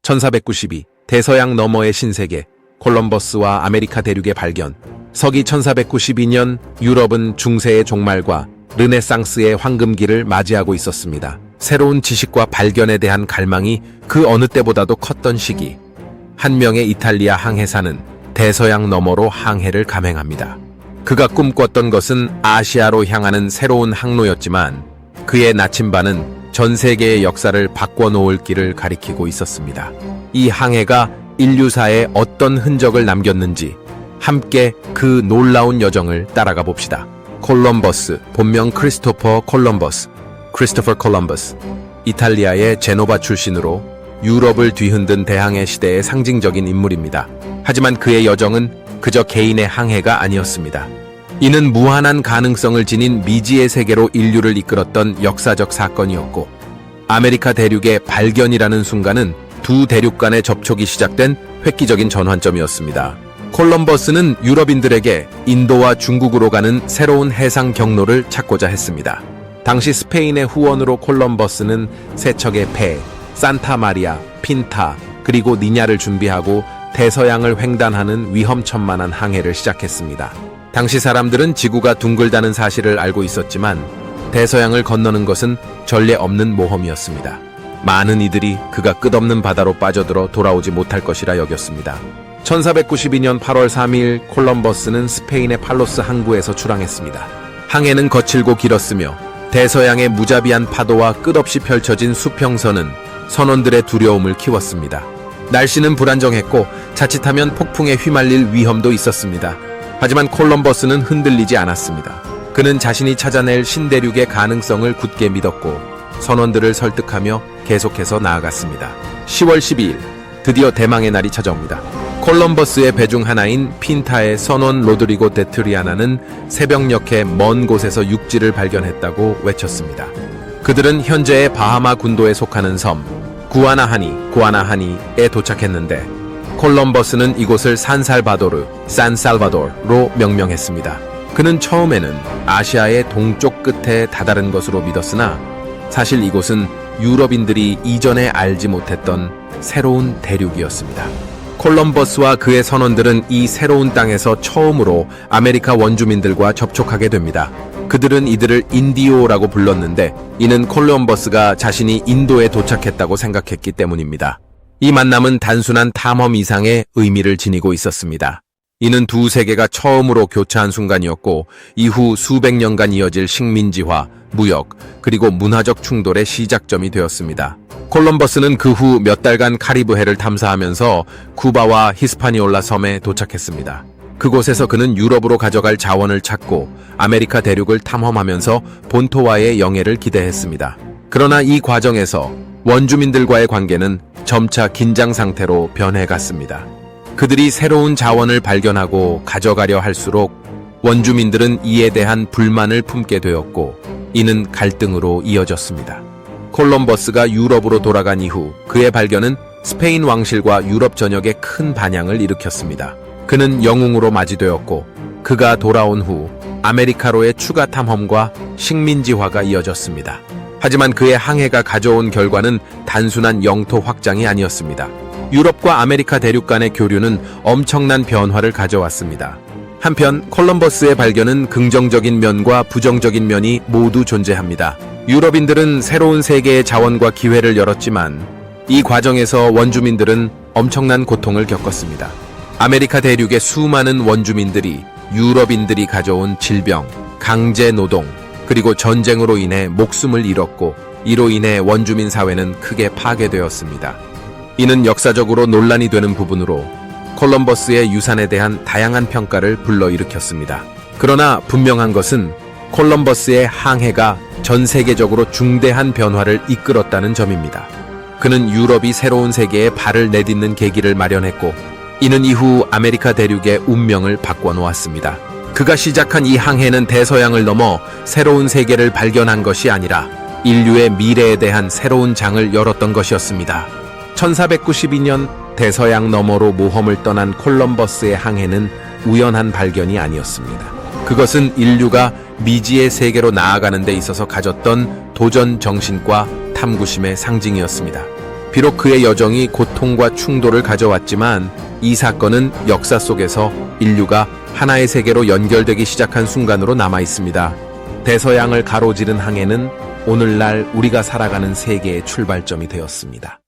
1492 대서양 너머의 신세계 콜럼버스와 아메리카 대륙의 발견. 서기 1492년 유럽은 중세의 종말과 르네상스의 황금기를 맞이하고 있었습니다. 새로운 지식과 발견에 대한 갈망이 그 어느 때보다도 컸던 시기. 한 명의 이탈리아 항해사는 대서양 너머로 항해를 감행합니다. 그가 꿈꿨던 것은 아시아로 향하는 새로운 항로였지만 그의 나침반은 전 세계의 역사를 바꿔놓을 길을 가리키고 있었습니다. 이 항해가 인류사에 어떤 흔적을 남겼는지 함께 그 놀라운 여정을 따라가 봅시다. 콜럼버스, 본명 크리스토퍼 콜럼버스, 크리스토퍼 콜럼버스. 이탈리아의 제노바 출신으로 유럽을 뒤흔든 대항해 시대의 상징적인 인물입니다. 하지만 그의 여정은 그저 개인의 항해가 아니었습니다. 이는 무한한 가능성을 지닌 미지의 세계로 인류를 이끌었던 역사적 사건이었고, 아메리카 대륙의 발견이라는 순간은 두 대륙 간의 접촉이 시작된 획기적인 전환점이었습니다. 콜럼버스는 유럽인들에게 인도와 중국으로 가는 새로운 해상 경로를 찾고자 했습니다. 당시 스페인의 후원으로 콜럼버스는 세 척의 배, 산타마리아, 핀타, 그리고 니냐를 준비하고 대서양을 횡단하는 위험천만한 항해를 시작했습니다. 당시 사람들은 지구가 둥글다는 사실을 알고 있었지만 대서양을 건너는 것은 전례 없는 모험이었습니다. 많은 이들이 그가 끝없는 바다로 빠져들어 돌아오지 못할 것이라 여겼습니다. 1492년 8월 3일 콜럼버스는 스페인의 팔로스 항구에서 출항했습니다. 항해는 거칠고 길었으며 대서양의 무자비한 파도와 끝없이 펼쳐진 수평선은 선원들의 두려움을 키웠습니다. 날씨는 불안정했고 자칫하면 폭풍에 휘말릴 위험도 있었습니다. 하지만 콜럼버스는 흔들리지 않았습니다. 그는 자신이 찾아낼 신대륙의 가능성을 굳게 믿었고 선원들을 설득하며 계속해서 나아갔습니다. 10월 12일 드디어 대망의 날이 찾아옵니다. 콜럼버스의 배 중 하나인 핀타의 선원 로드리고 데 트리아나는 새벽녘에 먼 곳에서 육지를 발견했다고 외쳤습니다. 그들은 현재의 바하마 군도에 속하는 섬 구아나하니에 도착했는데 콜럼버스는 이곳을 산살바도르로 명명했습니다. 그는 처음에는 아시아의 동쪽 끝에 다다른 것으로 믿었으나 사실 이곳은 유럽인들이 이전에 알지 못했던 새로운 대륙이었습니다. 콜럼버스와 그의 선원들은 이 새로운 땅에서 처음으로 아메리카 원주민들과 접촉하게 됩니다. 그들은 이들을 인디오라고 불렀는데 이는 콜럼버스가 자신이 인도에 도착했다고 생각했기 때문입니다. 이 만남은 단순한 탐험 이상의 의미를 지니고 있었습니다. 이는 두 세계가 처음으로 교차한 순간이었고 이후 수백 년간 이어질 식민지화, 무역, 그리고 문화적 충돌의 시작점이 되었습니다. 콜럼버스는 그 후 몇 달간 카리브해를 탐사하면서 쿠바와 히스파니올라 섬에 도착했습니다. 그곳에서 그는 유럽으로 가져갈 자원을 찾고 아메리카 대륙을 탐험하면서 본토와의 영해를 기대했습니다. 그러나 이 과정에서 원주민들과의 관계는 점차 긴장 상태로 변해갔습니다. 그들이 새로운 자원을 발견하고 가져가려 할수록 원주민들은 이에 대한 불만을 품게 되었고 이는 갈등으로 이어졌습니다. 콜럼버스가 유럽으로 돌아간 이후 그의 발견은 스페인 왕실과 유럽 전역에 큰 반향을 일으켰습니다. 그는 영웅으로 맞이되었고 그가 돌아온 후 아메리카로의 추가 탐험과 식민지화가 이어졌습니다. 하지만 그의 항해가 가져온 결과는 단순한 영토 확장이 아니었습니다. 유럽과 아메리카 대륙 간의 교류는 엄청난 변화를 가져왔습니다. 한편 콜럼버스의 발견은 긍정적인 면과 부정적인 면이 모두 존재합니다. 유럽인들은 새로운 세계의 자원과 기회를 열었지만 이 과정에서 원주민들은 엄청난 고통을 겪었습니다. 아메리카 대륙의 수많은 원주민들이 유럽인들이 가져온 질병, 강제 노동, 그리고 전쟁으로 인해 목숨을 잃었고 이로 인해 원주민 사회는 크게 파괴되었습니다. 이는 역사적으로 논란이 되는 부분으로 콜럼버스의 유산에 대한 다양한 평가를 불러일으켰습니다. 그러나 분명한 것은 콜럼버스의 항해가 전 세계적으로 중대한 변화를 이끌었다는 점입니다. 그는 유럽이 새로운 세계에 발을 내딛는 계기를 마련했고 이는 이후 아메리카 대륙의 운명을 바꿔놓았습니다. 그가 시작한 이 항해는 대서양을 넘어 새로운 세계를 발견한 것이 아니라 인류의 미래에 대한 새로운 장을 열었던 것이었습니다. 1492년 대서양 너머로 모험을 떠난 콜럼버스의 항해는 우연한 발견이 아니었습니다. 그것은 인류가 미지의 세계로 나아가는 데 있어서 가졌던 도전 정신과 탐구심의 상징이었습니다. 비록 그의 여정이 고통과 충돌을 가져왔지만 이 사건은 역사 속에서 인류가 하나의 세계로 연결되기 시작한 순간으로 남아 있습니다. 대서양을 가로지른 항해는 오늘날 우리가 살아가는 세계의 출발점이 되었습니다.